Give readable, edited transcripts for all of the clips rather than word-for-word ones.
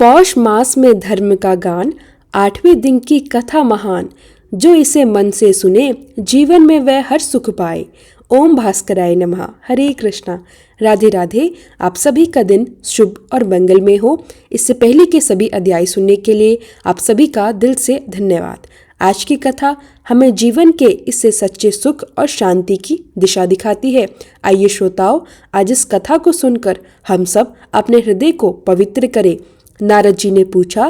पौष मास में धर्म का गान, 8वें दिन की कथा महान। जो इसे मन से सुने, जीवन में वह हर सुख पाए। ओम भास्कराय नमः। हरे कृष्णा। राधे राधे। आप सभी का दिन शुभ और मंगलमय हो। इससे पहले के सभी अध्याय सुनने के लिए आप सभी का दिल से धन्यवाद। आज की कथा हमें जीवन के इससे सच्चे सुख और शांति की दिशा दिखाती है। आइए श्रोताओं, आज इस कथा को सुनकर हम सब अपने हृदय को पवित्र करें। नारद जी ने पूछा,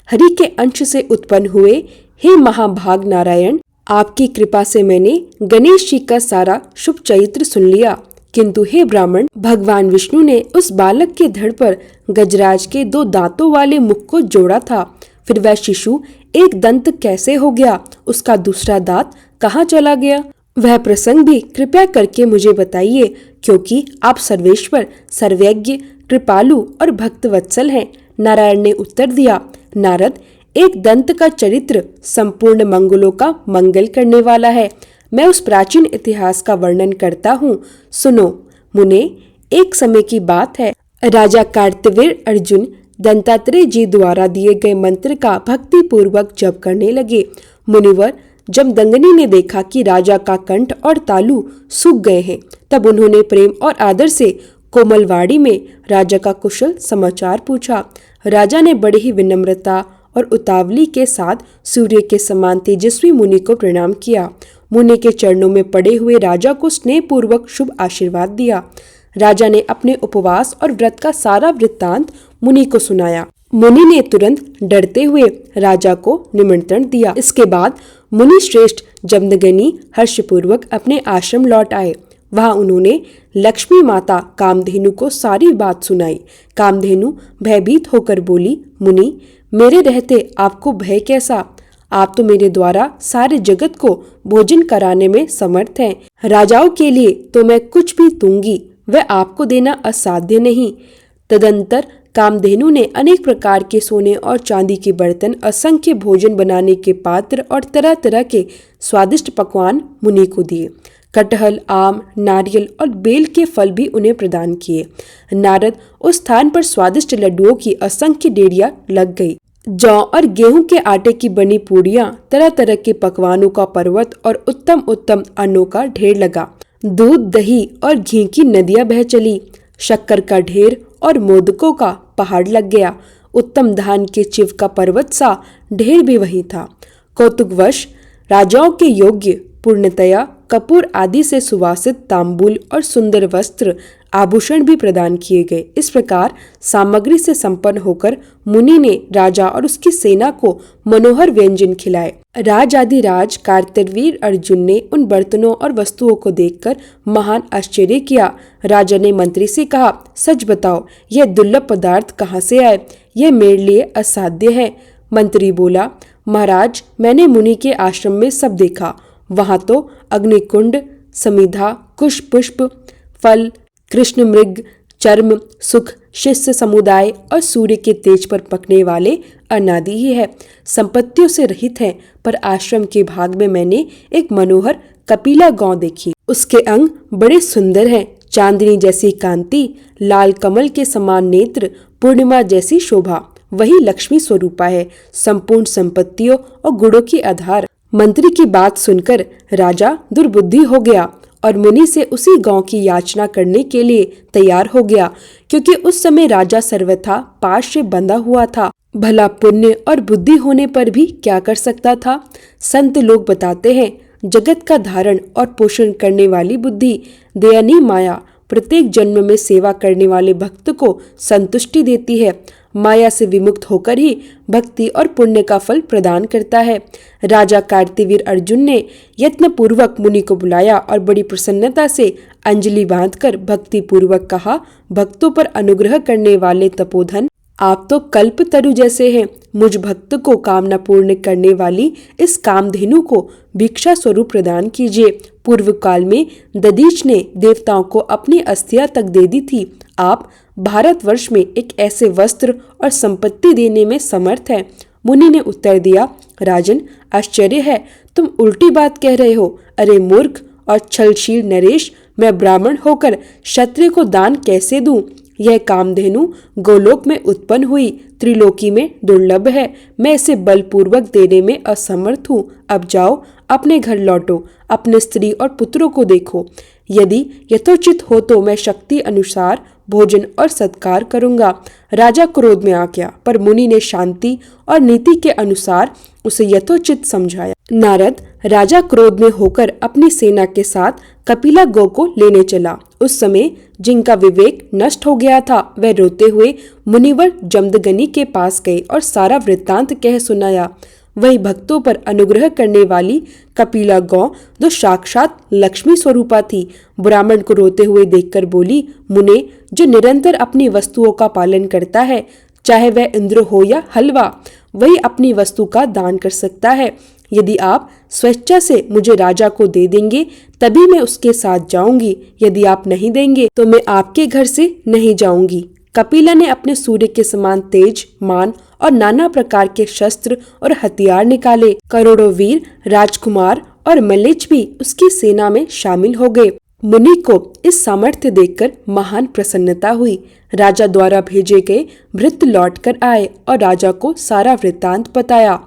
हरि के अंश से उत्पन्न हुए हे महाभाग नारायण, आपकी कृपा से मैंने गणेश जी का सारा शुभ चरित्र सुन लिया, किंतु हे ब्राह्मण, भगवान विष्णु ने उस बालक के धड़ पर गजराज के 2 दांतों वाले मुख को जोड़ा था। फिर वह शिशु एक दंत कैसे हो गया? उसका दूसरा दांत कहाँ चला गया? वह प्रसंग भी कृपया करके मुझे बताइए, क्योंकि आप सर्वेश्वर, सर्वज्ञ, कृपालु और भक्तवत्सल हैं। नारायण ने उत्तर दिया, नारद, एक दंत का चरित्र संपूर्ण मंगलों का मंगल करने वाला है। मैं उस प्राचीन इतिहास का वर्णन करता हूँ, सुनो। मुने, एक समय की बात है, राजा कार्तवीर्य अर्जुन दंतात्रेय जी द्वारा दिए गए मंत्र का भक्ति पूर्वक जप करने लगे। मुनिवर जमदग्नि ने देखा कि राजा का कंठ और तालु सूख गए हैं। तब उन्होंने प्रेम और आदर से कोमलवाड़ी में राजा का कुशल समाचार पूछा। राजा ने बड़ी ही विनम्रता और उतावली के साथ सूर्य के समान तेजस्वी मुनि को प्रणाम किया। मुनि के चरणों में पड़े हुए राजा को स्नेह पूर्वक शुभ आशीर्वाद दिया। राजा ने अपने उपवास और व्रत का सारा वृत्तांत मुनि को सुनाया। मुनि ने तुरंत डरते हुए राजा को निमंत्रण दिया। इसके बाद मुनि श्रेष्ठ जमदग्नि हर्षपूर्वक अपने आश्रम लौट आए। वहां उन्होंने लक्ष्मी माता कामधेनु को सारी बात सुनाई। कामधेनु भयभीत होकर बोली, मुनि, मेरे रहते आपको भय कैसा? आप तो मेरे द्वारा सारे जगत को भोजन कराने में समर्थ हैं। राजाओं के लिए तो मैं कुछ भी दूंगी, वह आपको देना असाध्य नहीं। तदंतर कामधेनु ने अनेक प्रकार के सोने और चांदी के बर्तन, असंख्य भोजन बनाने के पात्र और तरह तरह के स्वादिष्ट पकवान मुनि को दिए। कटहल, आम, नारियल और बेल के फल भी उन्हें प्रदान किए। नारद, उस स्थान पर स्वादिष्ट लड्डुओं की असंख्य डेरियां लग गई। जौ और गेहूं के आटे की बनी पूड़ियां, तरह तरह के पकवानों का पर्वत और उत्तम उत्तम अन्नों का ढेर लगा। दूध, दही और घी की नदियां बह चली। शक्कर का ढेर और मोदकों का पहाड़ लग गया। उत्तम धान के चिव का पर्वत सा ढेर भी वही था। कौतुकवश राजाओं के योग्य पूर्णतया कपूर आदि से सुवासित तांबूल और सुंदर वस्त्र आभूषण भी प्रदान किए गए। इस प्रकार सामग्री से संपन्न होकर मुनि ने राजा और उसकी सेना को मनोहर व्यंजन खिलाए। राजाधिराज कार्तवीर्य अर्जुन ने उन बर्तनों और वस्तुओं को देखकर महान आश्चर्य किया। राजा ने मंत्री से कहा, सच बताओ, यह दुर्लभ पदार्थ कहाँ से आए? यह मेरे लिए असाध्य है। मंत्री बोला, महाराज, मैंने मुनि के आश्रम में सब देखा। वहां तो अग्निकुंड, समिधा, कुश पुष्प, फल, कृष्ण मृग, चर्म, सुख, शिष्य समुदाय और सूर्य के तेज पर पकने वाले अनादि ही है। संपत्तियों से रहित है, पर आश्रम के भाग में मैंने एक मनोहर कपिला गौ देखी। उसके अंग बड़े सुंदर हैं, चांदनी जैसी कांति, लाल कमल के समान नेत्र, पूर्णिमा जैसी शोभा। वही लक्ष्मी स्वरूपा है, संपूर्ण संपत्तियों और गुणों की आधार। मंत्री की बात सुनकर राजा दुर्बुद्धि हो गया और मुनि से उसी गांव की याचना करने के लिए तैयार हो गया, क्योंकि उस समय राजा सर्वथा पाश से बंधा हुआ था। भला पुण्य और बुद्धि होने पर भी क्या कर सकता था? संत लोग बताते हैं, जगत का धारण और पोषण करने वाली बुद्धि, दयानी माया, प्रत्येक जन्म में सेवा करने वाले भक्त को संतुष्टि देती है। माया से विमुक्त होकर ही भक्ति और पुण्य का फल प्रदान करता है। राजा कार्तवीर्य अर्जुन ने यत्न पूर्वक मुनि को बुलाया और बड़ी प्रसन्नता से अंजलि बांधकर भक्ति पूर्वक कहा, भक्तों पर अनुग्रह करने वाले तपोधन, आप तो कल्प तरु जैसे हैं। मुझ भक्त को कामना पूर्ण करने वाली इस कामधेनु को भिक्षा स्वरूप प्रदान कीजिए। पूर्व काल में दधीच ने देवताओं को अपनी अस्थियां तक दे दी थी। आप भारतवर्ष में एक ऐसे वस्त्र और संपत्ति देने में समर्थ हैं। मुनि ने उत्तर दिया, राजन, आश्चर्य है, तुम उल्टी बात कह रहे हो। अरे मूर्ख और छलशील नरेश, मैं ब्राह्मण होकर क्षत्रिय को दान कैसे दूं? यह कामधेनु गोलोक में उत्पन्न हुई, त्रिलोकी में दुर्लभ है। मैं इसे बलपूर्वक देने में असमर्थ हूँ। अब जाओ, अपने घर लौटो, अपने स्त्री और पुत्रों को देखो। यदि यथोचित हो तो मैं शक्ति अनुसार भोजन और सत्कार करूंगा। राजा क्रोध में आ गया, पर मुनि ने शांति और नीति के अनुसार उसे यथोचित समझाया। नारद राजा क्रोध में होकर अपनी सेना के साथ कपिला गौ को लेने चला। उस समय जिनका विवेक नष्ट हो गया था, वह रोते हुए मुनिवर जमदग्नि के पास गए और सारा वृत्तांत कह सुनाया। वही भक्तों पर अनुग्रह करने वाली कपिला गौ, जो साक्षात लक्ष्मी स्वरूपा थी, ब्राह्मण को रोते हुए देखकर बोली, मुने, जो निरंतर अपनी वस्तुओं का पालन करता है, चाहे वह इंद्र हो या हलवा, वही अपनी वस्तु का दान कर सकता है। यदि आप स्वेच्छा से मुझे राजा को दे देंगे तभी मैं उसके साथ जाऊंगी। यदि आप नहीं देंगे तो मैं आपके घर से नहीं जाऊंगी। कपिला ने अपने सूर्य के समान तेज, मान और नाना प्रकार के शस्त्र और हथियार निकाले। करोड़ों वीर, राजकुमार और मल्लेच्छ भी उसकी सेना में शामिल हो गए। मुनि को इस सामर्थ्य देखकर महान प्रसन्नता हुई। राजा द्वारा भेजे गए भृत्य लौटकर आए और राजा को सारा वृत्तांत बताया।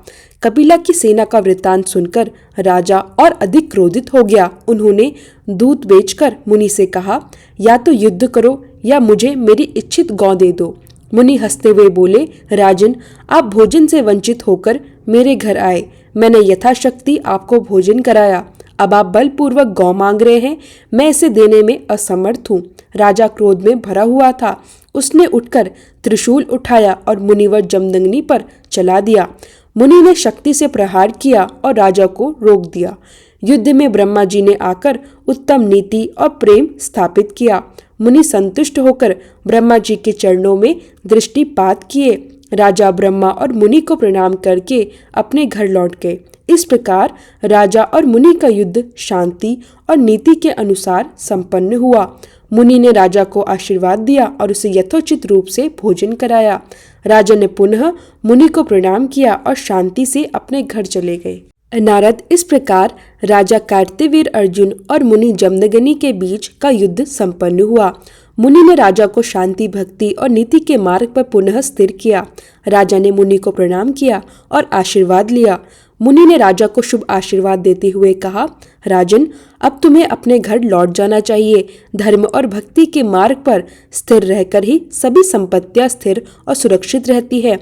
कपिला की सेना का वृत्तांत सुनकर राजा और अधिक क्रोधित हो गया। उन्होंने दूत भेजकर मुनि से कहा, या तो युद्ध करो या मुझे मेरी इच्छित गौ दे दो। मुनि हंसते हुए बोले, राजन, आप भोजन से वंचित होकर मेरे घर आए, मैंने यथाशक्ति आपको भोजन कराया। अब आप बलपूर्वक गौ मांग रहे हैं, मैं इसे देने में असमर्थ हूँ। राजा क्रोध में भरा हुआ था। उसने उठकर त्रिशूल उठाया और मुनिवर जमदग्नि पर चला दिया। मुनि ने शक्ति से प्रहार किया और राजा को रोक दिया। युद्ध में ब्रह्मा जी ने आकर उत्तम नीति और प्रेम स्थापित किया। मुनि संतुष्ट होकर ब्रह्मा जी के चरणों में दृष्टिपात किए। राजा ब्रह्मा और मुनि को प्रणाम करके अपने घर लौट गए। इस प्रकार राजा और मुनि का युद्ध शांति और नीति के अनुसार संपन्न हुआ। मुनि ने राजा को आशीर्वाद दिया और उसे यथोचित रूप से भोजन कराया। राजा ने पुनः मुनि को प्रणाम किया और शांति से अपने घर चले गए। नारद, इस प्रकार राजा कार्तवीर अर्जुन और मुनि जमदग्नि के बीच का युद्ध संपन्न हुआ। मुनि ने राजा को शांति, भक्ति और नीति के मार्ग पर पुनः स्थिर किया। राजा ने मुनि को प्रणाम किया और आशीर्वाद लिया। मुनि ने राजा को शुभ आशीर्वाद देते हुए कहा, राजन, अब तुम्हें अपने घर लौट जाना चाहिए। धर्म और भक्ति के मार्ग पर स्थिर रहकर ही सभी संपत्तियां स्थिर और सुरक्षित रहती है।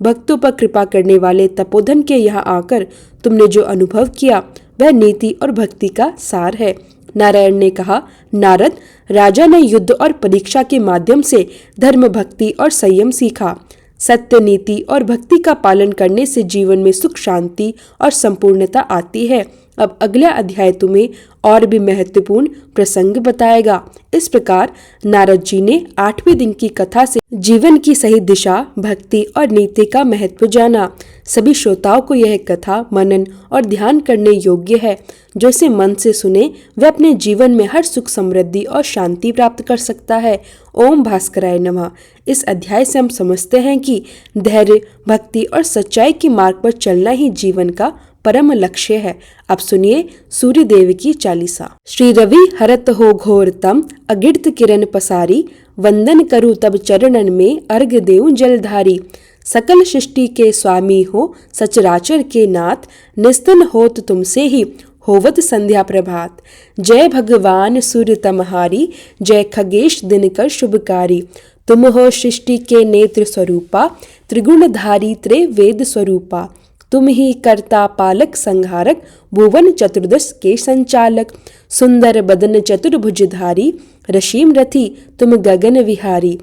भक्तों पर कृपा करने वाले तपोधन के यहाँ आकर तुमने जो अनुभव किया वह नीति और भक्ति का सार है। नारायण ने कहा, नारद, राजा ने युद्ध और परीक्षा के माध्यम से धर्म, भक्ति और संयम सीखा। सत्य, नीति और भक्ति का पालन करने से जीवन में सुख, शांति और संपूर्णता आती है। अब अगला अध्याय तुम्हें और भी महत्वपूर्ण प्रसंग बताएगा। इस प्रकार नारद जी ने 8वें दिन की कथा से जीवन की सही दिशा, भक्ति और नीति का महत्व जाना। सभी श्रोताओं को यह कथा मनन और ध्यान करने योग्य है। जो इसे मन से सुने वह अपने जीवन में हर सुख, समृद्धि और शांति प्राप्त कर सकता है। ओम भास्कराय नमः। इस अध्याय से हम समझते हैं कि धैर्य, भक्ति और सच्चाई के मार्ग पर चलना ही जीवन का परम लक्ष्य है। अब सुनिए सूर्य देव की चालीसा। श्री रवि हरत हो घोर तम, अगिर्त किरण पसारी, वंदन करु तब चरणन में, अर्घ देऊं जलधारी। सकल सृष्टि के स्वामी हो, सचराचर के नाथ, निस्तन होत तुमसे ही, होवत संध्या प्रभात। जय भगवान सूर्य तमहारी, जय खगेश दिनकर शुभकारी। तुम हो सृष्टि के नेत्र स्वरूपा, त्रिगुणधारी त्रिवेद स्वरूपा। तुम ही कर्ता, पालक, संहारक, भुवन चतुर्दश के संचालक। सुंदर बदन चतुर्भुजधारी, रशीम रथी तुम गगन विहारी।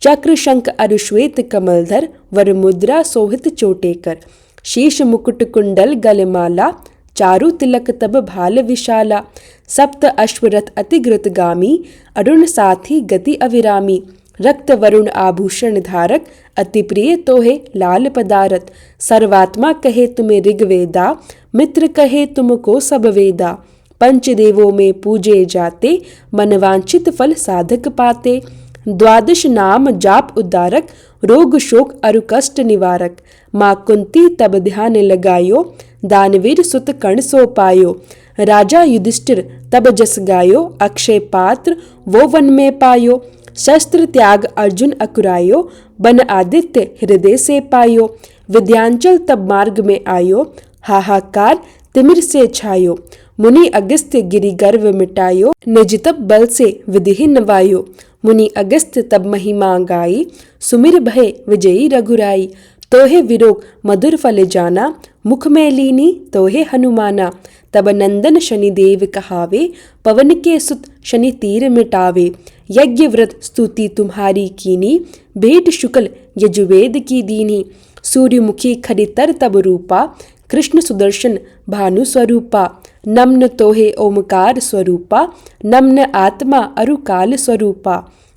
चक्र शंख अरुश्वेत कमलधर, वर मुद्रा सोहित चोटेकर। शीश मुकुट कुंडल गलमाला, चारु तिलक तब भाल विशाला। सप्त अश्वरथ अतिग्रतगामी, अरुण साथी गति अविरामी। रक्त वरुण आभूषण धारक, अति प्रिय तोहे लाल पदारत। सर्वात्मा कहे तुम्हें ऋग्वेदा, मित्र कहे तुमको सब वेदा। पंचदेवों में पूजे जाते, मनवांछित फल साधक पाते। द्वादश नाम जाप उद्धारक, रोग शोक अरु कष्ट निवारक। माँ कुंती तब ध्यान लगायो, दानवीर सुत कर्ण सो पायो। राजा युधिष्ठिर तब जस गायो, अक्षय पात्र वो वन में पायो। शस्त्र त्याग अर्जुन अकुरायो, बन आदित्य हृदय से पायो। विद्यांचल तब मार्ग में आयो, हाहाकार तिमिर से छायो। मुनि अगस्त्य गिरि गर्व मिटायो, निज तप बल से विधि नवायो। मुनि अगस्त्य तब महिमा गाई, सुमिर भय विजयी रघुराई। तोहे विरोग मधुर फल जाना, मुख में लीनी तोहे हनुमाना। तब नंदन शनिदेव कहावे, पवन के सुत शनि तीर मिटावे। यज्ञ व्रत स्तुति तुम्हारी कीनी, भेंट शुक्ल यजुवेद की दीनी। सूर्यमुखी खरितर तब रूपा, कृष्ण सुदर्शन भानु स्वरूपा। नम्न तोहे ओमकार स्वरूपा, नम्न आत्मा अरुकाल स्वरूपा।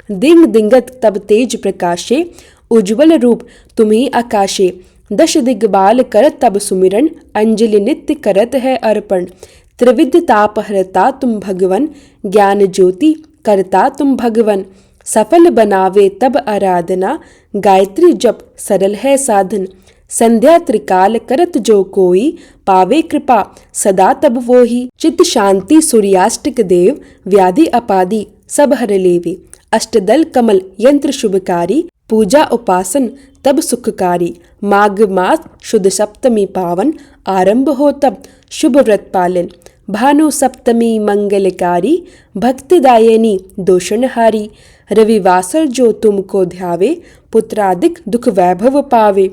दिंग दिंगत तब तेज प्रकाशे, उज्ज्वल रूप तुम्ही आकाशे। दश दिग्बाल करत तब सुमिरन, अंजलि नित्य करत है अर्पण। त्रिविध ताप हरता तुम भगवन, ज्ञान ज्योति करता तुम भगवन। सफल बनावे तब आराधना, गायत्री जप सरल है साधन। संध्या त्रिकाल करत जो कोई, पावे कृपा सदा तब वोही। चित्त शांति सूर्याष्टक देव, व्याधि अपाधि सब हर लेवे। अष्टदल कमल यंत्र शुभकारी, पूजा उपासन तब सुखकारी। माघ मास शुद्ध सप्तमी पावन, आरंभ हो तब शुभ व्रत पालन। भानु सप्तमी मंगलकारी, भक्तिदायनी दोषणहारी। रविवासर जो तुमको ध्यावे, पुत्रादिक दुख वैभव पावे।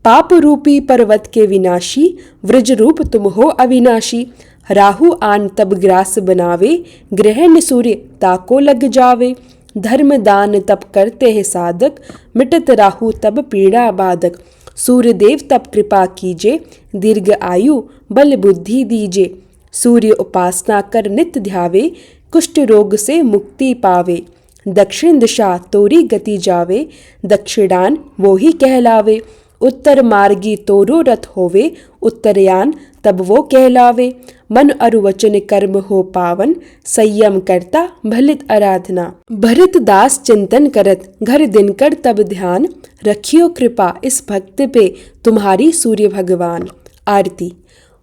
पाप रूपी पर्वत के विनाशी, वृज रूप तुम हो अविनाशी। राहु आन तब ग्रास बनावे, ग्रहण सूर्य ताको लग जावे। धर्म दान तब करते हैं साधक, मिटत राहु तब पीड़ा बाधक। सूर्य देव तब कृपा कीजे, दीर्घ आयु बल बुद्धि दीजे। सूर्य उपासना कर नित्य ध्यावे, कुष्ठ रोग से मुक्ति पावे। दक्षिण दिशा तोरी गति जावे, दक्षिणान वो ही कहलावे। उत्तर मार्गी तोरो रथ होवे, उत्तरयान तब वो कहलावे। मन अरु वचन कर्म हो पावन, संयम करता भलित आराधना। भरत दास चिंतन करत, घर दिनकर तब ध्यान। रखियो कृपा इस भक्त पे, तुम्हारी सूर्य भगवान। आरती।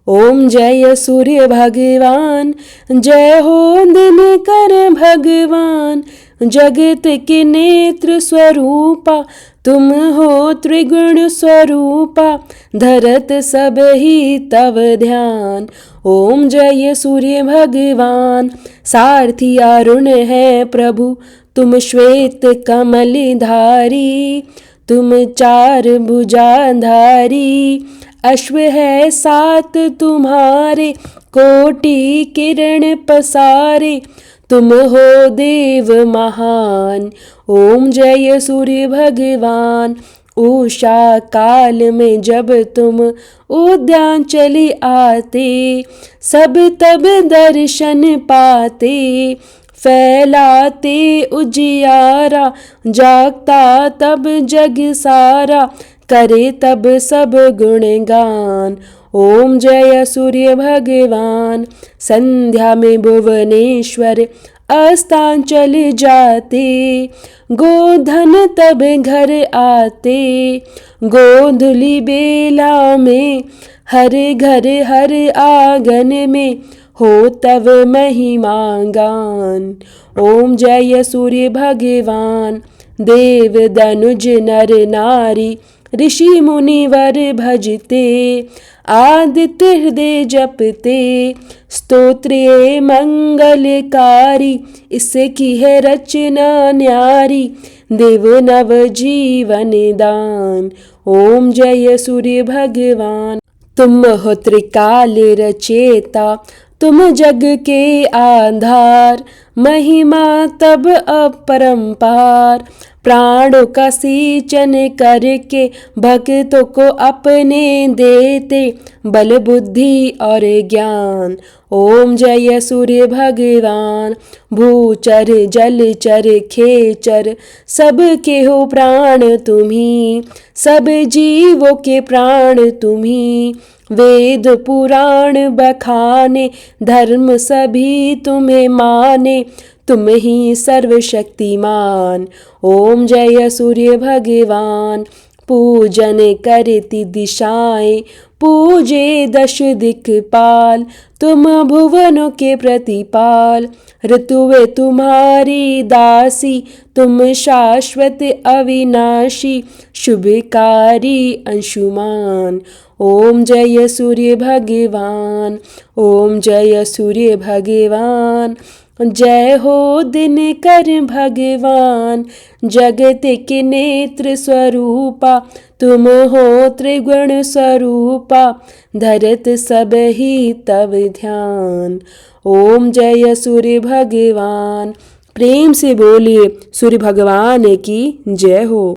ओम जय सूर्य भगवान, जय हो दिनकर भगवान। जगत के नेत्र स्वरूपा, तुम हो त्रिगुण स्वरूपा। धरत सब ही तव ध्यान, ओम जय सूर्य भगवान। सारथी अरुण है प्रभु, तुम श्वेत कमलधारी। तुम चार भुजाधारी, अश्व है सात तुम्हारे। कोटि किरण पसारे, तुम हो देव महान। ओम जय सूर्य भगवान। उषा काल में जब तुम उद्यान चले आते, सब तब दर्शन पाते। फैलाते उजियारा, जागता तब जग सारा। करे तब सब गुणगान, ओम जय सूर्य भगवान। संध्या में भुवनेश्वर अस्तान चले जाते, गोधन तब घर आते। गोधुली बेला में हर घर हर आंगन में, हो तब महिमा गान। ओम जय सूर्य भगवान। देव दनुज नर नारी, ऋषि मुनिवर भजते। आदित्य हृदय जपते, स्तोत्रे मंगलकारी। इससे की है रचना न्यारी, देव नव जीवन दान। ओम जय सूर्य भगवान। तुम हो त्रिकाल रचेता, तुम जग के आधार। महिमा तब अपरंपार, प्राणों का सींचन करके भक्तों को अपने देते। बल बुद्धि और ज्ञान, ओम जय सूर्य भगवान। भूचर जलचर खेचर, सब के हो प्राण तुम्ही। सब जीवों के प्राण तुम्ही। वेद पुराण बखाने, धर्म सभी तुम्हें माने। तुम ही सर्वशक्तिमान, ओम जय सूर्य भगवान। पूजन करती दिशाएं, पूजे दश दिक्पाल। तुम भुवनों के प्रतिपाल, ऋतुवे तुम्हारी दासी। तुम शाश्वत अविनाशी, शुभकारी अंशुमान। ओम जय सूर्य भगवान, ओम जय सूर्य भगवान। जय हो दिनकर भगवान, जगत के नेत्र स्वरूपा। तुम हो त्रिगुण स्वरूपा, धरत सब ही तव ध्यान। ओम जय सूर्य भगवान। प्रेम से बोलिए सूर्य भगवान की जय हो।